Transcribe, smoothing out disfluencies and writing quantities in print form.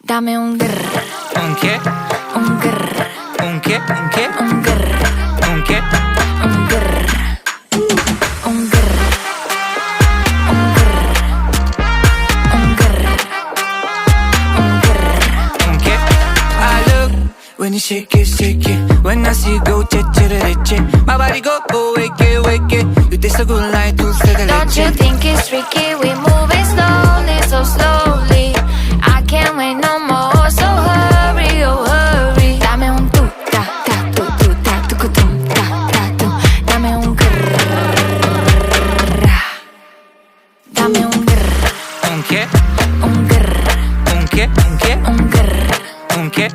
Dame un grr, ¿Un qué? un grr, ¿Un qué? ¿Un qué? un grr, ¿Un qué? un grr, un grr, un grr, un grr, un grr. ¿Un qué? I look when you shake it. When I see you go, che. My body go, wake it. You taste so good like dulce de Don't you leche. think it's tricky? We moving slowly, so slowly. I can't wait no more, so hurry, oh hurry. Dame un tu, ta, ta, tu, ta, tu, ta, ta, tu. Dame un grrr. Dame un grrr, ¿Un qué? un grrr, ¿Un qué? ¿Un qué? un grrr, ¿Un qué?